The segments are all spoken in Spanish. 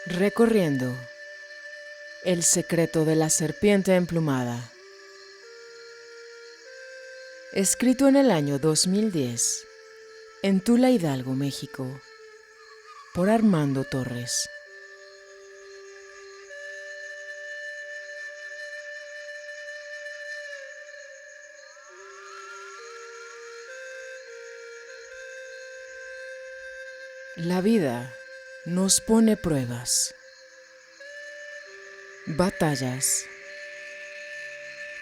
Recorriendo el secreto de la serpiente emplumada. Escrito en el año 2010, en Tula, Hidalgo, México, por Armando Torres. La vida nos pone pruebas, batallas,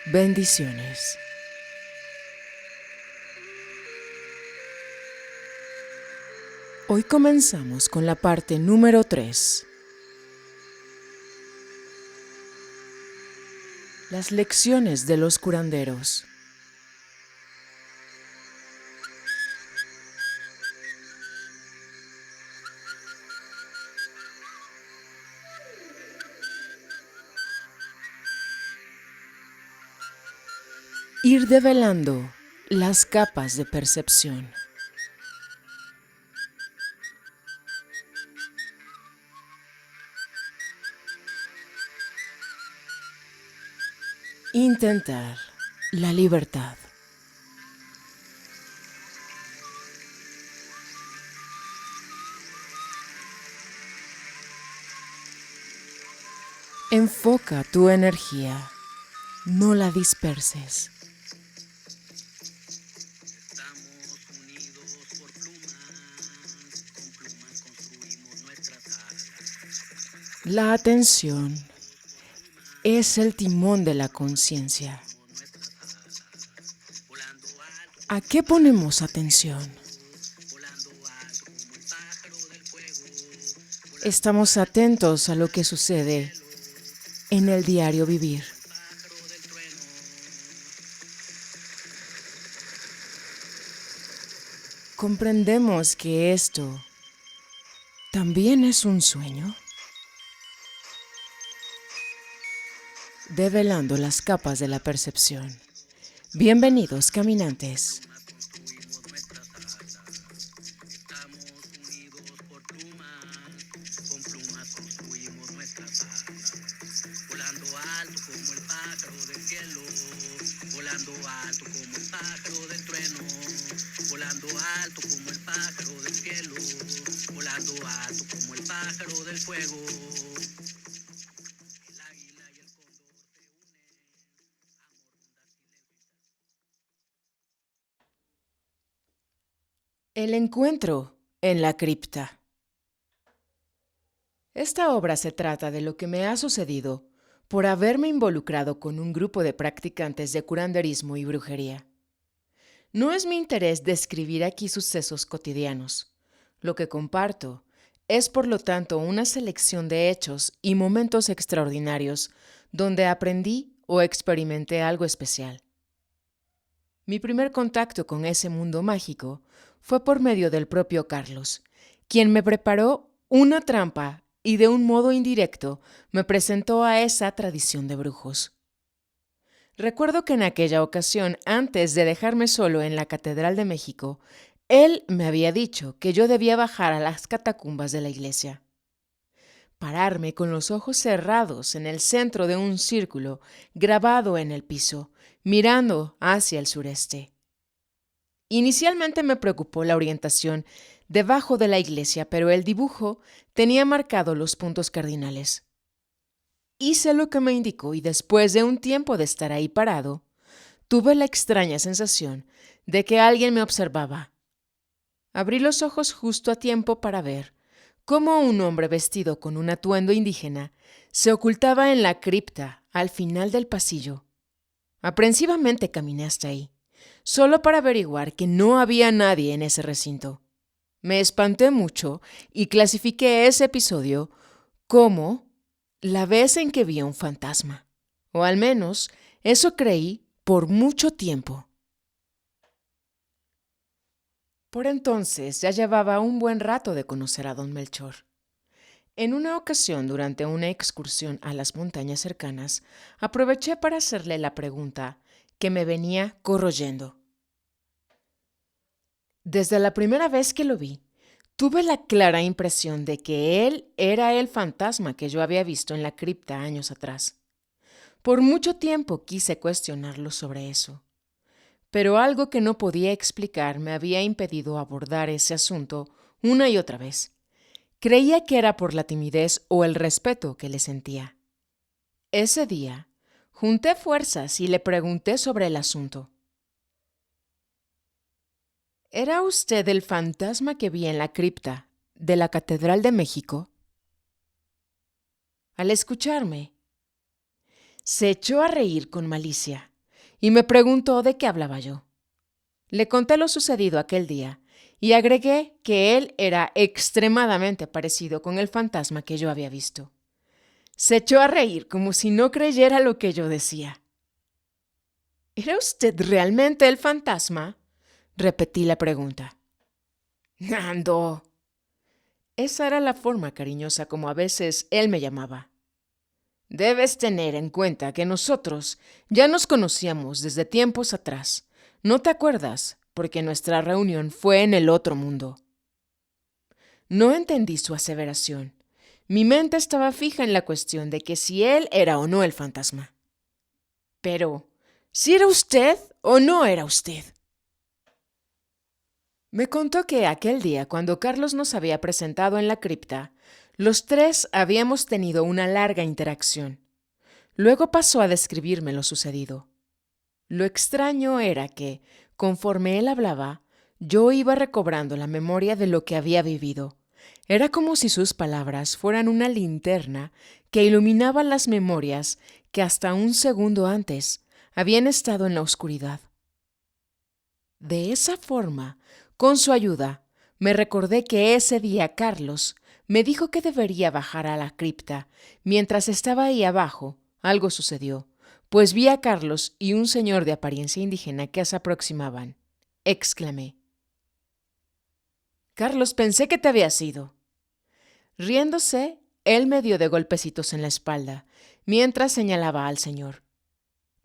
bendiciones. Hoy comenzamos con la parte número 3. Las lecciones de los curanderos. Ir develando las capas de percepción. Intentar la libertad. Enfoca tu energía, no la disperses. Estamos unidos por plumas, con plumas construimos nuestras alas. La atención es el timón de la conciencia. Volando alto, ¿A qué ponemos atención? volando alto como el pájaro del fuego. Estamos atentos a lo que sucede en el diario vivir. Pájaro del trueno, ¿Comprendemos que esto también es un sueño? Develando las capas de la percepción. Bienvenidos, caminantes. construimos nuestras alas. Estamos unidos por plumas, con plumas construimos nuestras alas. Volando alto como el pájaro del cielo, volando alto como el pájaro del trueno, volando alto como el pájaro del cielo, volando alto como el pájaro del fuego. El águila y el cóndor se unen, amor, bondad, silencio. El encuentro en la cripta. Esta obra se trata de lo que me ha sucedido por haberme involucrado con un grupo de practicantes de curanderismo y brujería. No es mi interés describir aquí sucesos cotidianos. Lo que comparto es, por lo tanto, una selección de hechos y momentos extraordinarios donde aprendí o experimenté algo especial. Mi primer contacto con ese mundo mágico fue por medio del propio Carlos, quien me preparó una trampa y de un modo indirecto me presentó a esa tradición de brujos. Recuerdo que en aquella ocasión, antes de dejarme solo en la Catedral de México, él me había dicho que yo debía bajar a las catacumbas de la iglesia. Pararme con los ojos cerrados en el centro de un círculo grabado en el piso, mirando hacia el sureste. Inicialmente me preocupó la orientación debajo de la iglesia, pero el dibujo tenía marcado los puntos cardinales. Hice lo que me indicó y después de un tiempo de estar ahí parado, tuve la extraña sensación de que alguien me observaba. Abrí los ojos justo a tiempo para ver cómo un hombre vestido con un atuendo indígena se ocultaba en la cripta al final del pasillo. Aprensivamente caminé hasta ahí, solo para averiguar que no había nadie en ese recinto. Me espanté mucho y clasifiqué ese episodio como la vez en que vi a un fantasma. O al menos eso creí por mucho tiempo. Por entonces ya llevaba un buen rato de conocer a don Melchor. En una ocasión, durante una excursión a las montañas cercanas, aproveché para hacerle la pregunta que me venía corroyendo. Desde la primera vez que lo vi, Tuve la clara impresión de que él era el fantasma que yo había visto en la cripta años atrás. Por mucho tiempo quise cuestionarlo sobre eso, pero algo que no podía explicar me había impedido abordar ese asunto una y otra vez. Creía que era por la timidez o el respeto que le sentía. Ese día, junté fuerzas y le pregunté sobre el asunto. ¿Era usted el fantasma que vi en la cripta de la Catedral de México? Al escucharme, se echó a reír con malicia y me preguntó de qué hablaba yo. Le conté lo sucedido aquel día y agregué que él era extremadamente parecido con el fantasma que yo había visto. Se echó a reír como si no creyera lo que yo decía. ¿Era usted realmente el fantasma? Repetí la pregunta. Nando. Esa era la forma cariñosa como a veces él me llamaba. Debes tener en cuenta que nosotros ya nos conocíamos desde tiempos atrás. ¿No te acuerdas? Porque nuestra reunión fue en el otro mundo. No entendí su aseveración. Mi mente estaba fija en la cuestión de que si él era o no el fantasma. Pero, ¿si era usted o no era usted? Me contó que aquel día, cuando Carlos nos había presentado en la cripta, los tres habíamos tenido una larga interacción. Luego pasó a describirme lo sucedido. Lo extraño era que, conforme él hablaba, yo iba recobrando la memoria de lo que había vivido. Era como si sus palabras fueran una linterna que iluminaba las memorias que hasta un segundo antes habían estado en la oscuridad. De esa forma, con su ayuda, me recordé que ese día Carlos me dijo que debería bajar a la cripta. Mientras estaba ahí abajo, algo sucedió, pues vi a Carlos y un señor de apariencia indígena que se aproximaban. Exclamé. Carlos, pensé que te habías ido. Riéndose, él me dio de golpecitos en la espalda, mientras señalaba al señor.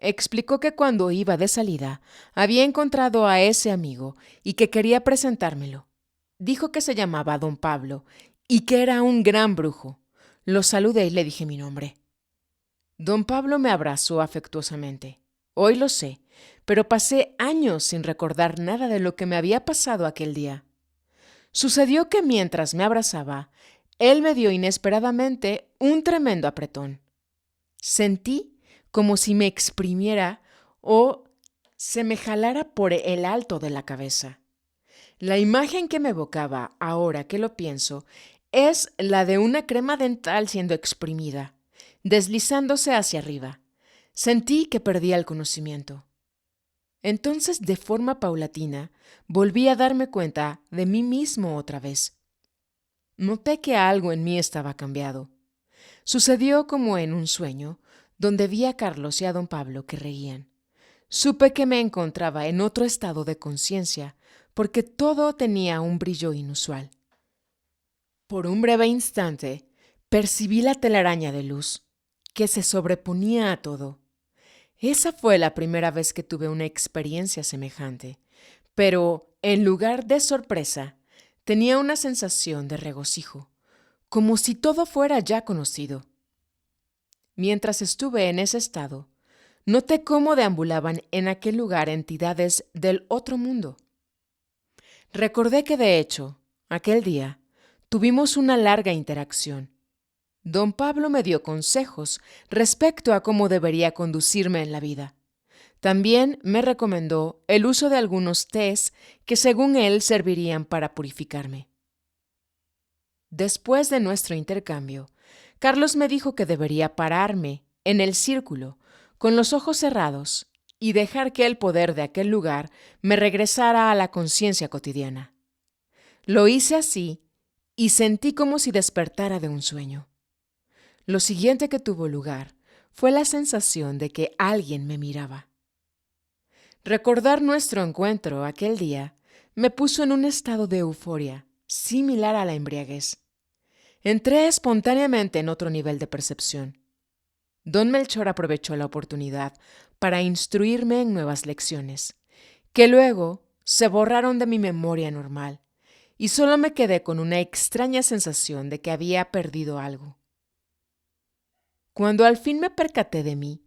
Explicó que cuando iba de salida había encontrado a ese amigo y que quería presentármelo. Dijo que se llamaba Don Pablo y que era un gran brujo. Lo saludé y le dije mi nombre. Don Pablo me abrazó afectuosamente. Hoy lo sé, pero pasé años sin recordar nada de lo que me había pasado aquel día. Sucedió que mientras me abrazaba, él me dio inesperadamente un tremendo apretón. Sentí como si me exprimiera o se me jalara por el alto de la cabeza. La imagen que me evocaba, ahora que lo pienso, es la de una crema dental siendo exprimida, deslizándose hacia arriba. Sentí que perdía el conocimiento. Entonces, de forma paulatina, volví a darme cuenta de mí mismo otra vez. Noté que algo en mí estaba cambiado. Sucedió como en un sueño, donde vi a Carlos y a don Pablo que reían. Supe que me encontraba en otro estado de conciencia, porque todo tenía un brillo inusual. Por un breve instante, percibí la telaraña de luz, que se sobreponía a todo. Esa fue la primera vez que tuve una experiencia semejante, pero, en lugar de sorpresa, tenía una sensación de regocijo, como si todo fuera ya conocido. Mientras estuve en ese estado, noté cómo deambulaban en aquel lugar entidades del otro mundo. Recordé que, de hecho, aquel día, tuvimos una larga interacción. Don Pablo me dio consejos respecto a cómo debería conducirme en la vida. También me recomendó el uso de algunos tés que, según él, servirían para purificarme. Después de nuestro intercambio, Carlos me dijo que debería pararme en el círculo, con los ojos cerrados, y dejar que el poder de aquel lugar me regresara a la conciencia cotidiana. Lo hice así y sentí como si despertara de un sueño. Lo siguiente que tuvo lugar fue la sensación de que alguien me miraba. Recordar nuestro encuentro aquel día me puso en un estado de euforia, similar a la embriaguez. Entré espontáneamente en otro nivel de percepción. Don Melchor aprovechó la oportunidad para instruirme en nuevas lecciones, que luego se borraron de mi memoria normal, y solo me quedé con una extraña sensación de que había perdido algo. Cuando al fin me percaté de mí,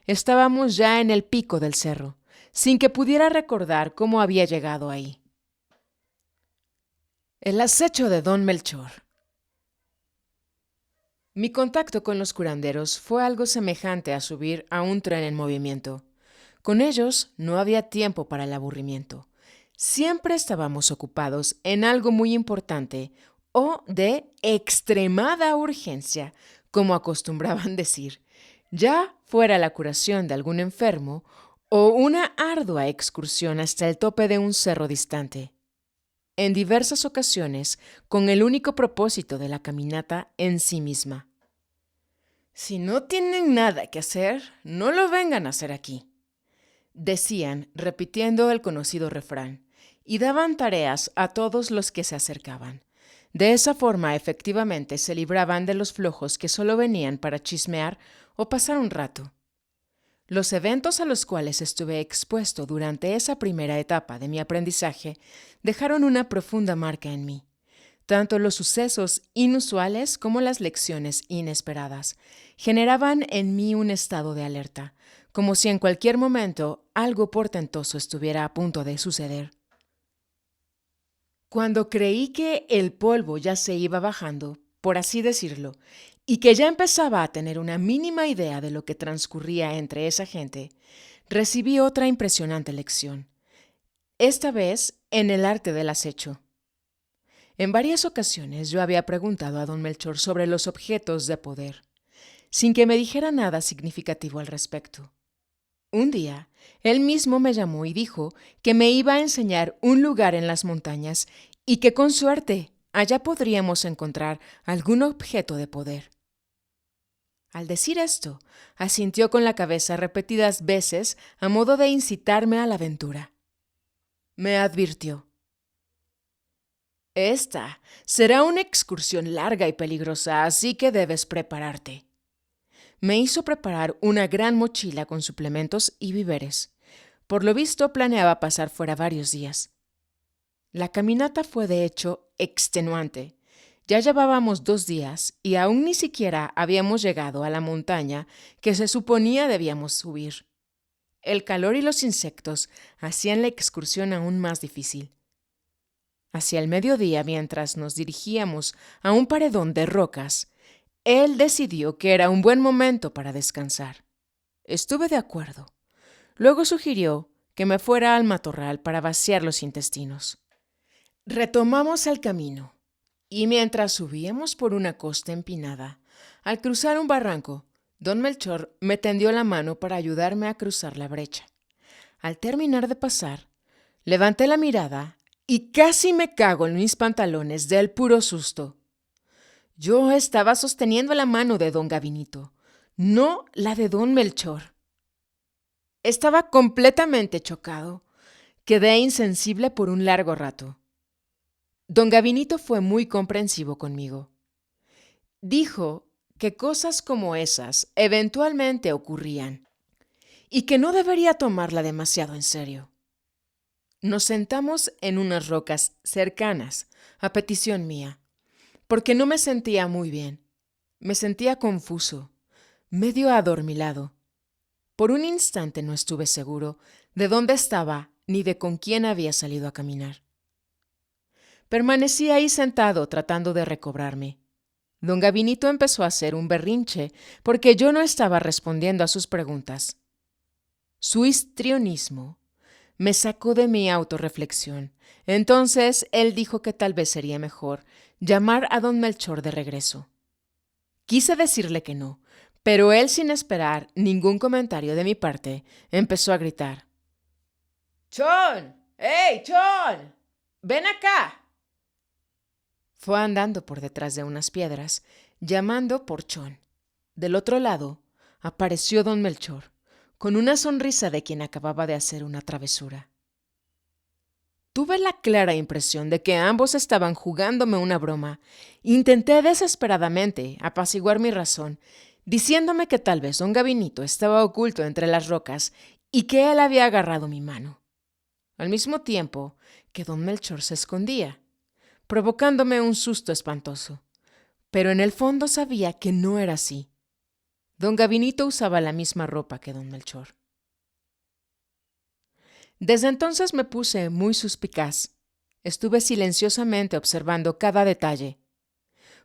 estábamos ya en el pico del cerro, sin que pudiera recordar cómo había llegado ahí. El acecho de Don Melchor. Mi contacto con los curanderos fue algo semejante a subir a un tren en movimiento. Con ellos no había tiempo para el aburrimiento. Siempre estábamos ocupados en algo muy importante o de extremada urgencia, como acostumbraban decir, ya fuera la curación de algún enfermo o una ardua excursión hasta el tope de un cerro distante. En diversas ocasiones, con el único propósito de la caminata en sí misma. Si no tienen nada que hacer, no lo vengan a hacer aquí, decían, repitiendo el conocido refrán, y daban tareas a todos los que se acercaban. De esa forma, efectivamente, se libraban de los flojos que solo venían para chismear o pasar un rato. Los eventos a los cuales estuve expuesto durante esa primera etapa de mi aprendizaje dejaron una profunda marca en mí. Tanto los sucesos inusuales como las lecciones inesperadas generaban en mí un estado de alerta, como si en cualquier momento algo portentoso estuviera a punto de suceder. Cuando creí que el polvo ya se iba bajando, por así decirlo, y que ya empezaba a tener una mínima idea de lo que transcurría entre esa gente, recibí otra impresionante lección, esta vez en el arte del acecho. En varias ocasiones yo había preguntado a don Melchor sobre los objetos de poder, sin que me dijera nada significativo al respecto. Un día, él mismo me llamó y dijo que me iba a enseñar un lugar en las montañas y que con suerte allá podríamos encontrar algún objeto de poder. Al decir esto, asintió con la cabeza repetidas veces a modo de incitarme a la aventura. Me advirtió: esta será una excursión larga y peligrosa, así que debes prepararte. Me hizo preparar una gran mochila con suplementos y víveres. Por lo visto, planeaba pasar fuera varios días. La caminata fue, de hecho, extenuante. Ya llevábamos 2 días y aún ni siquiera habíamos llegado a la montaña que se suponía debíamos subir. El calor y los insectos hacían la excursión aún más difícil. Hacia el mediodía, mientras nos dirigíamos a un paredón de rocas, él decidió que era un buen momento para descansar. Estuve de acuerdo. Luego sugirió que me fuera al matorral para vaciar los intestinos. Retomamos el camino, y mientras subíamos por una costa empinada, al cruzar un barranco, don Melchor me tendió la mano para ayudarme a cruzar la brecha. Al terminar de pasar, levanté la mirada y casi me cago en mis pantalones del puro susto. Yo estaba sosteniendo la mano de don Gabinito, no la de don Melchor. Estaba completamente chocado. Quedé insensible por un largo rato. Don Gabinito fue muy comprensivo conmigo. Dijo que cosas como esas eventualmente ocurrían y que no debería tomarla demasiado en serio. Nos sentamos en unas rocas cercanas, a petición mía, porque no me sentía muy bien. Me sentía confuso, medio adormilado. Por un instante no estuve seguro de dónde estaba ni de con quién había salido a caminar. Permanecí ahí sentado tratando de recobrarme. Don Gabinito empezó a hacer un berrinche porque yo no estaba respondiendo a sus preguntas. Su histrionismo me sacó de mi autorreflexión. Entonces él dijo que tal vez sería mejor llamar a don Melchor de regreso. Quise decirle que no, pero él, sin esperar ningún comentario de mi parte, empezó a gritar: ¡Chon! ¡Hey, Chon! ¡Ven acá! Fue andando por detrás de unas piedras, llamando por Chon. Del otro lado apareció don Melchor, con una sonrisa de quien acababa de hacer una travesura. Tuve la clara impresión de que ambos estaban jugándome una broma. Intenté desesperadamente apaciguar mi razón, diciéndome que tal vez don Gabinito estaba oculto entre las rocas y que él había agarrado mi mano, al mismo tiempo que don Melchor se escondía. provocándome un susto espantoso. Pero en el fondo sabía que no era así. Don Gabinito usaba la misma ropa que don Melchor. Desde entonces me puse muy suspicaz. Estuve silenciosamente observando cada detalle.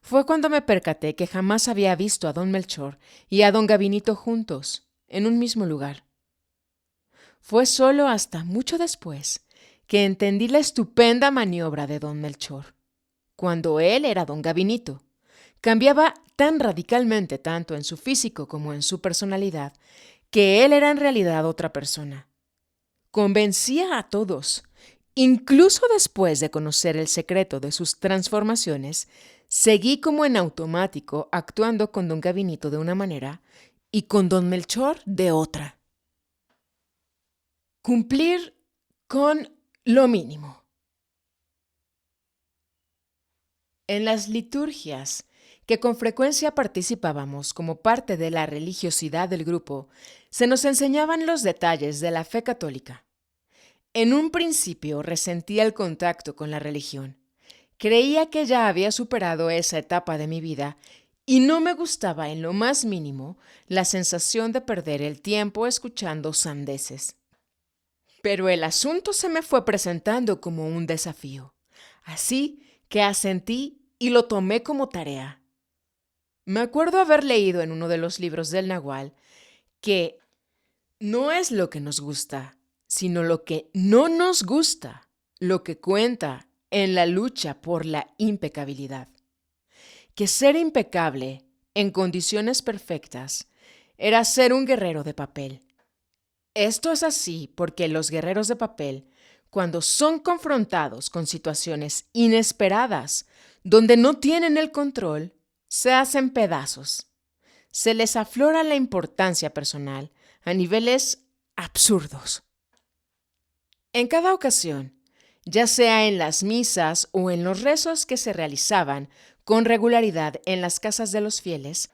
Fue cuando me percaté que jamás había visto a don Melchor y a don Gabinito juntos, en un mismo lugar. Fue solo hasta mucho después que entendí la estupenda maniobra de don Melchor. Cuando él era don Gabinito, cambiaba tan radicalmente tanto en su físico como en su personalidad que él era en realidad otra persona. Convencía a todos. Incluso después de conocer el secreto de sus transformaciones, seguí como en automático actuando con don Gabinito de una manera y con don Melchor de otra. Cumplir con lo mínimo. En las liturgias, que con frecuencia participábamos como parte de la religiosidad del grupo, se nos enseñaban los detalles de la fe católica. En un principio resentía el contacto con la religión. Creía que ya había superado esa etapa de mi vida y no me gustaba en lo más mínimo la sensación de perder el tiempo escuchando sandeces. Pero el asunto se me fue presentando como un desafío, así que asentí y lo tomé como tarea. Me acuerdo haber leído en uno de los libros del Nahual que no es lo que nos gusta, sino lo que no nos gusta, lo que cuenta en la lucha por la impecabilidad. Que ser impecable en condiciones perfectas era ser un guerrero de papel. Esto es así porque los guerreros de papel, cuando son confrontados con situaciones inesperadas, donde no tienen el control, se hacen pedazos. Se les aflora la importancia personal a niveles absurdos. En cada ocasión, ya sea en las misas o en los rezos que se realizaban con regularidad en las casas de los fieles,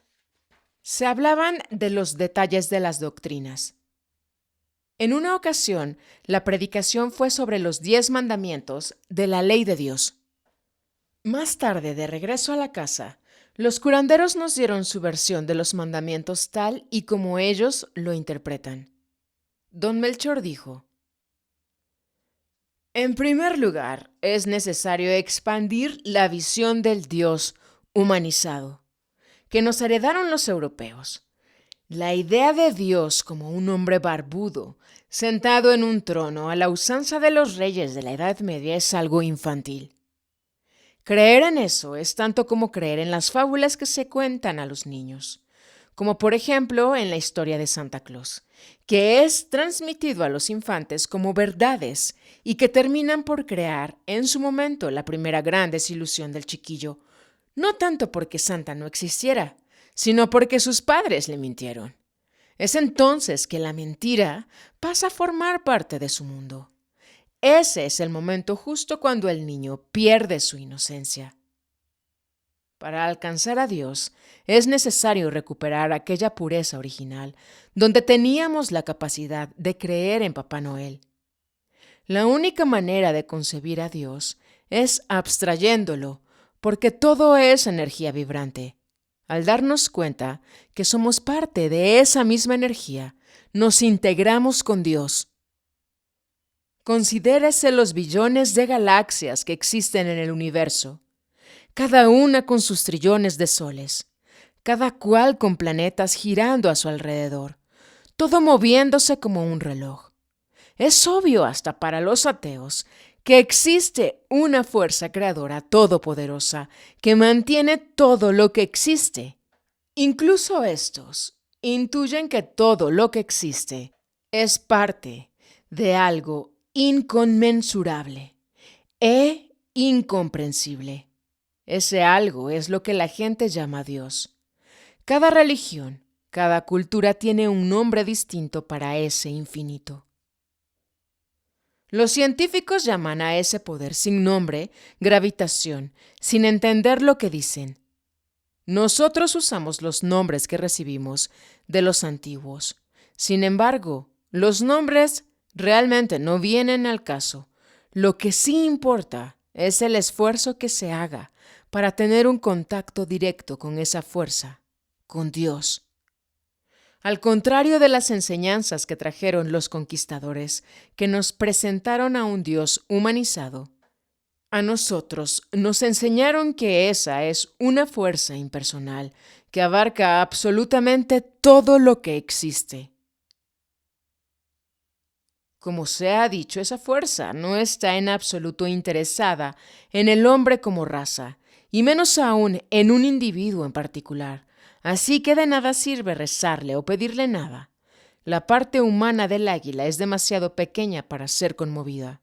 se hablaban de los detalles de las doctrinas. En una ocasión, la predicación fue sobre los 10 mandamientos de la ley de Dios. Más tarde, de regreso a la casa, los curanderos nos dieron su versión de los mandamientos tal y como ellos lo interpretan. Don Melchor dijo: en primer lugar, es necesario expandir la visión del Dios humanizado, que nos heredaron los europeos. La idea de Dios como un hombre barbudo, sentado en un trono a la usanza de los reyes de la Edad Media es algo infantil. Creer en eso es tanto como creer en las fábulas que se cuentan a los niños, como por ejemplo en la historia de Santa Claus, que es transmitido a los infantes como verdades y que terminan por crear en su momento la primera gran desilusión del chiquillo, no tanto porque Santa no existiera, sino porque sus padres le mintieron. Es entonces que la mentira pasa a formar parte de su mundo. Ese es el momento justo cuando el niño pierde su inocencia. Para alcanzar a Dios es necesario recuperar aquella pureza original donde teníamos la capacidad de creer en Papá Noel. La única manera de concebir a Dios es abstrayéndolo, porque todo es energía vibrante. Al darnos cuenta que somos parte de esa misma energía, nos integramos con Dios. Considérese los billones de galaxias que existen en el universo, cada una con sus trillones de soles, cada cual con planetas girando a su alrededor, todo moviéndose como un reloj. Es obvio hasta para los ateos que existe una fuerza creadora todopoderosa que mantiene todo lo que existe. Incluso estos intuyen que todo lo que existe es parte de algo inconmensurable e incomprensible. Ese algo es lo que la gente llama Dios. Cada religión, cada cultura tiene un nombre distinto para ese infinito. Los científicos llaman a ese poder sin nombre gravitación, sin entender lo que dicen. Nosotros usamos los nombres que recibimos de los antiguos. Sin embargo, los nombres realmente no vienen al caso. Lo que sí importa es el esfuerzo que se haga para tener un contacto directo con esa fuerza, con Dios. Al contrario de las enseñanzas que trajeron los conquistadores, que nos presentaron a un Dios humanizado, a nosotros nos enseñaron que esa es una fuerza impersonal que abarca absolutamente todo lo que existe. Como se ha dicho, esa fuerza no está en absoluto interesada en el hombre como raza, y menos aún en un individuo en particular. Así que de nada sirve rezarle o pedirle nada. La parte humana del águila es demasiado pequeña para ser conmovida.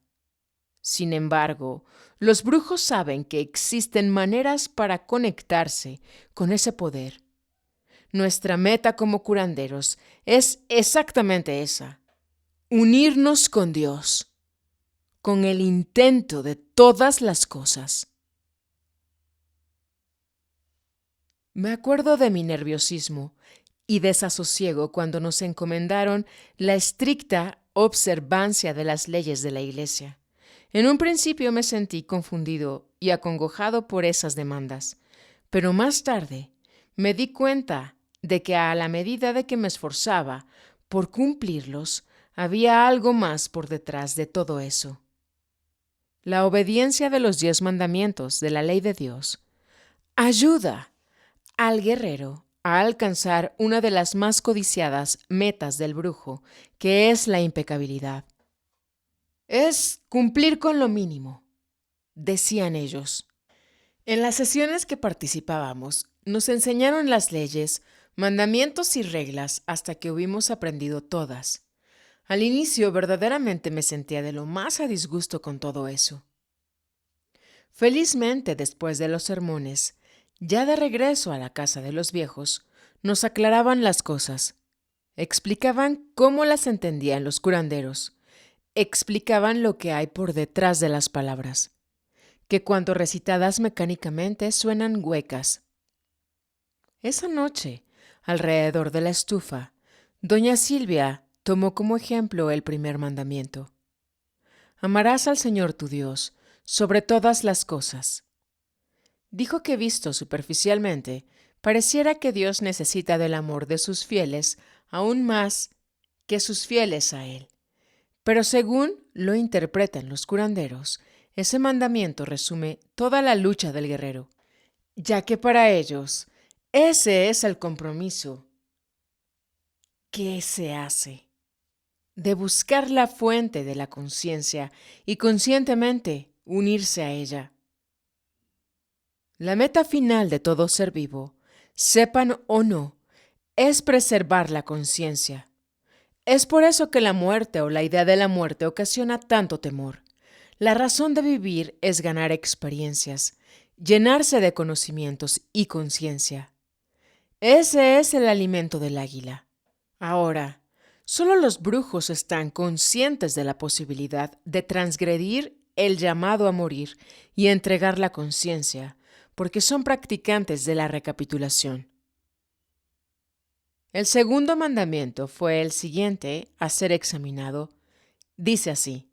Sin embargo, los brujos saben que existen maneras para conectarse con ese poder. Nuestra meta como curanderos es exactamente esa: unirnos con Dios, con el intento de todas las cosas. Me acuerdo de mi nerviosismo y desasosiego cuando nos encomendaron la estricta observancia de las leyes de la Iglesia. En un principio me sentí confundido y acongojado por esas demandas, pero más tarde me di cuenta de que a la medida de que me esforzaba por cumplirlos, había algo más por detrás de todo eso. La obediencia de los 10 mandamientos de la ley de Dios ayuda al guerrero a alcanzar una de las más codiciadas metas del brujo, que es la impecabilidad. Es cumplir con lo mínimo, decían ellos. En las sesiones que participábamos, nos enseñaron las leyes, mandamientos y reglas hasta que hubimos aprendido todas. Al inicio verdaderamente me sentía de lo más a disgusto con todo eso. Felizmente, después de los sermones, ya de regreso a la casa de los viejos, nos aclaraban las cosas. Explicaban cómo las entendían los curanderos. Explicaban lo que hay por detrás de las palabras, que cuando recitadas mecánicamente suenan huecas. Esa noche, alrededor de la estufa, doña Silvia tomó como ejemplo el primer mandamiento. Amarás al Señor tu Dios sobre todas las cosas. Dijo que visto superficialmente, pareciera que Dios necesita del amor de sus fieles aún más que sus fieles a Él. Pero según lo interpretan los curanderos, ese mandamiento resume toda la lucha del guerrero, ya que para ellos ese es el compromiso que se hace, de buscar la fuente de la conciencia y conscientemente unirse a ella. La meta final de todo ser vivo, sepan o no, es preservar la conciencia. Es por eso que la muerte o la idea de la muerte ocasiona tanto temor. La razón de vivir es ganar experiencias, llenarse de conocimientos y conciencia. Ese es el alimento del águila. Ahora, solo los brujos están conscientes de la posibilidad de transgredir el llamado a morir y entregar la conciencia, porque son practicantes de la recapitulación. El segundo mandamiento fue el siguiente a ser examinado. Dice así: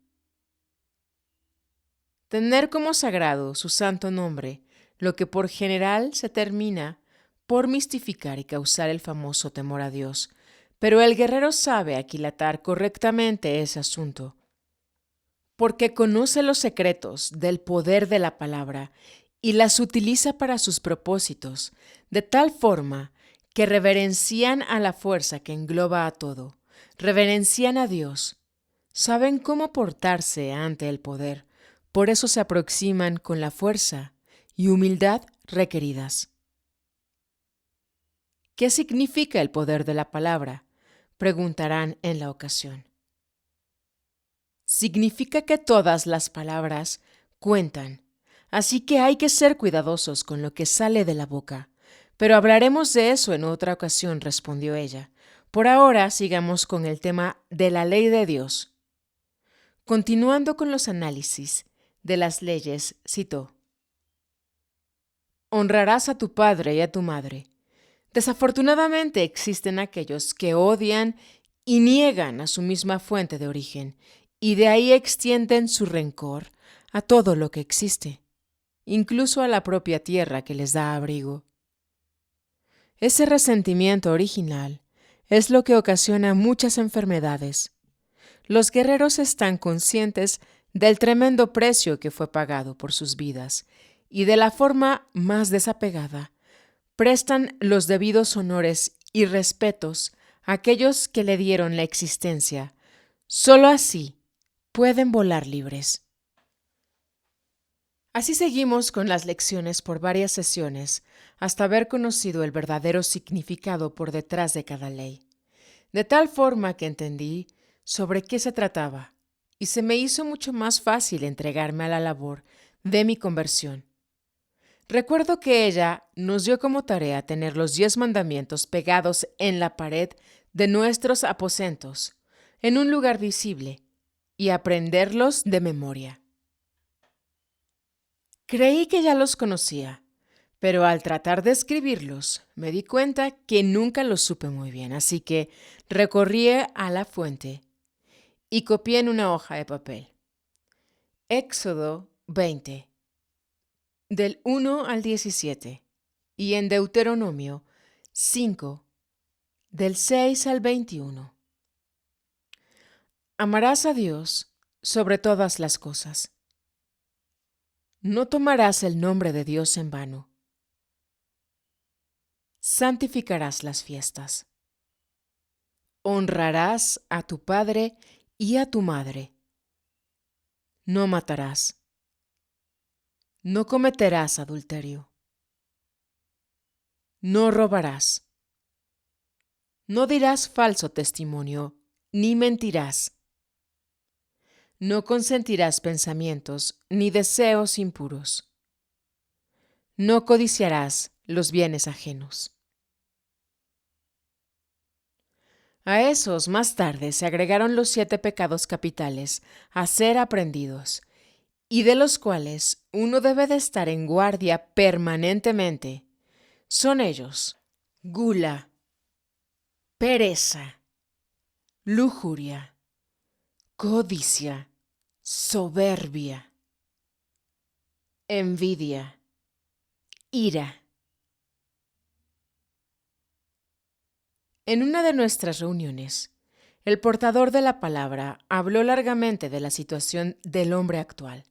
tener como sagrado su santo nombre, lo que por general se termina por mistificar y causar el famoso temor a Dios, pero el guerrero sabe aquilatar correctamente ese asunto, porque conoce los secretos del poder de la palabra y las utiliza para sus propósitos, de tal forma que reverencian a la fuerza que engloba a todo, reverencian a Dios, saben cómo portarse ante el poder, por eso se aproximan con la fuerza y humildad requeridas. ¿Qué significa el poder de la palabra?, preguntarán en la ocasión. Significa que todas las palabras cuentan, así que hay que ser cuidadosos con lo que sale de la boca. Pero hablaremos de eso en otra ocasión, respondió ella. Por ahora sigamos con el tema de la ley de Dios. Continuando con los análisis de las leyes, citó: honrarás a tu padre y a tu madre. Desafortunadamente existen aquellos que odian y niegan a su misma fuente de origen, y de ahí extienden su rencor a todo lo que existe, incluso a la propia tierra que les da abrigo. Ese resentimiento original es lo que ocasiona muchas enfermedades. Los guerreros están conscientes del tremendo precio que fue pagado por sus vidas y de la forma más desapegada prestan los debidos honores y respetos a aquellos que le dieron la existencia. Solo así pueden volar libres. Así seguimos con las lecciones por varias sesiones hasta haber conocido el verdadero significado por detrás de cada ley, de tal forma que entendí sobre qué se trataba y se me hizo mucho más fácil entregarme a la labor de mi conversión. Recuerdo que ella nos dio como tarea tener los 10 mandamientos pegados en la pared de nuestros aposentos, en un lugar visible, y aprenderlos de memoria. Creí que ya los conocía, pero al tratar de escribirlos me di cuenta que nunca los supe muy bien, así que recorrí a la fuente y copié en una hoja de papel. Éxodo 20, del 1 al 17, y en Deuteronomio 5, del 6 al 21. Amarás a Dios sobre todas las cosas. No tomarás el nombre de Dios en vano. Santificarás las fiestas. Honrarás a tu padre y a tu madre. No matarás. No cometerás adulterio. No robarás. No dirás falso testimonio, ni mentirás. No consentirás pensamientos ni deseos impuros. No codiciarás los bienes ajenos. A esos más tarde se agregaron los 7 pecados capitales a ser aprendidos, y de los cuales uno debe de estar en guardia permanentemente. Son ellos: gula, pereza, lujuria, codicia, soberbia, envidia, ira. En una de nuestras reuniones, el portador de la palabra habló largamente de la situación del hombre actual.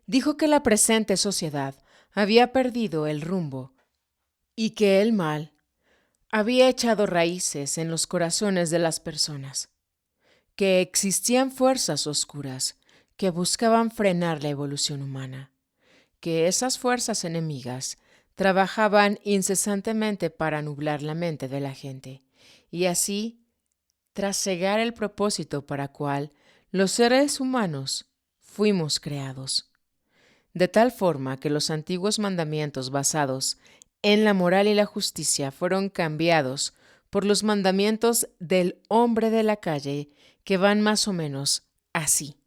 Dijo que la presente sociedad había perdido el rumbo y que el mal había echado raíces en los corazones de las personas, que existían fuerzas oscuras que buscaban frenar la evolución humana, que esas fuerzas enemigas trabajaban incesantemente para nublar la mente de la gente y así trasegar el propósito para cual los seres humanos fuimos creados, de tal forma que los antiguos mandamientos basados en la moral y la justicia fueron cambiados por los mandamientos del hombre de la calle, que van más o menos así.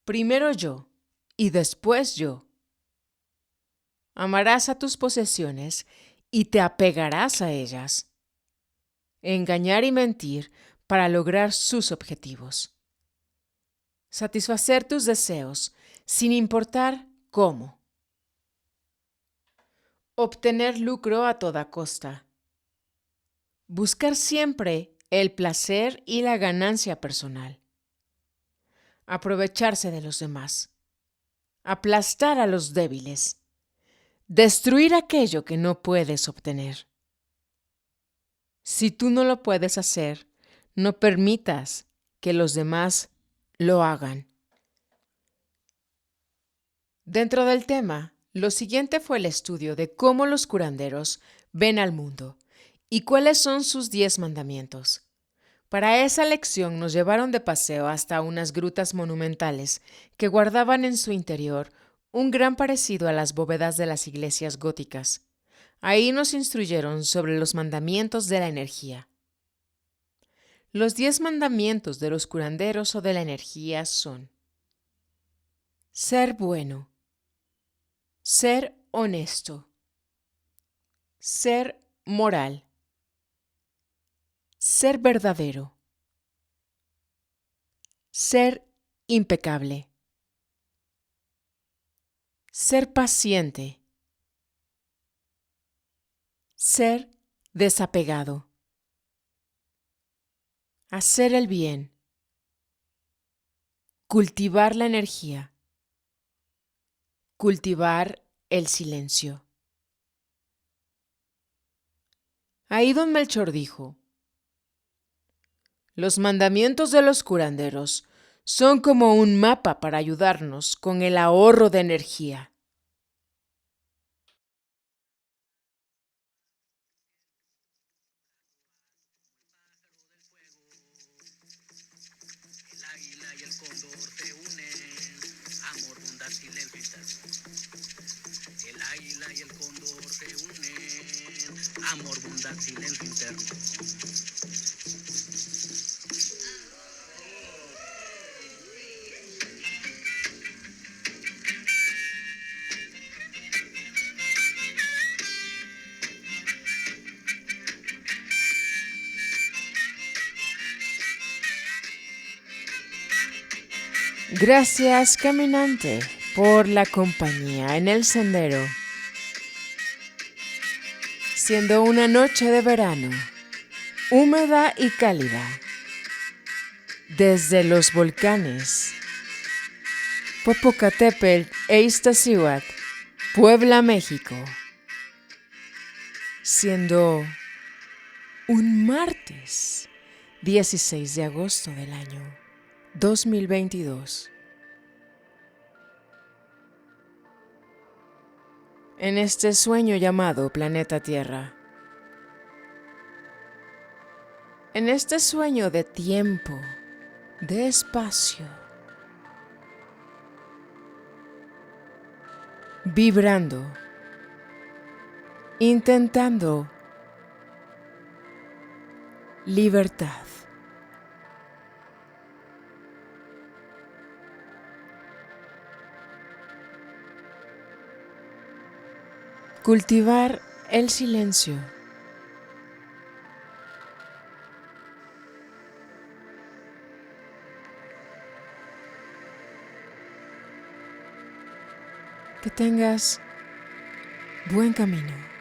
Primero yo, y después yo. Amarás a tus posesiones y te apegarás a ellas. Engañar y mentir para lograr sus objetivos. Satisfacer tus deseos sin importar cómo. Obtener lucro a toda costa. Buscar siempre el placer y la ganancia personal. Aprovecharse de los demás. Aplastar a los débiles. Destruir aquello que no puedes obtener. Si tú no lo puedes hacer, no permitas que los demás lo hagan. Dentro del tema, lo siguiente fue el estudio de cómo los curanderos ven al mundo y cuáles son sus 10 mandamientos. Para esa lección nos llevaron de paseo hasta unas grutas monumentales que guardaban en su interior un gran parecido a las bóvedas de las iglesias góticas. Ahí nos instruyeron sobre los mandamientos de la energía. Los 10 mandamientos de los curanderos o de la energía son: ser bueno, ser honesto, ser moral, ser verdadero, ser impecable. Ser paciente. Ser desapegado. Hacer el bien. Cultivar la energía. Cultivar el silencio. Ahí don Melchor dijo: los mandamientos de los curanderos son como un mapa para ayudarnos con el ahorro de energía. El águila y el cóndor se unen, amor, bondad, silencio interno. El águila y el cóndor se unen, amor, bondad, silencio interno. Gracias, caminante, por la compañía en el sendero. Siendo una noche de verano, húmeda y cálida, desde los volcanes Popocatépetl e Iztaccíhuatl, Puebla, México. Siendo un martes 16 de agosto del año 2022. En este sueño llamado planeta Tierra. En este sueño de tiempo, de espacio. Vibrando. Intentando libertad. Cultivar el silencio. Que tengas buen camino.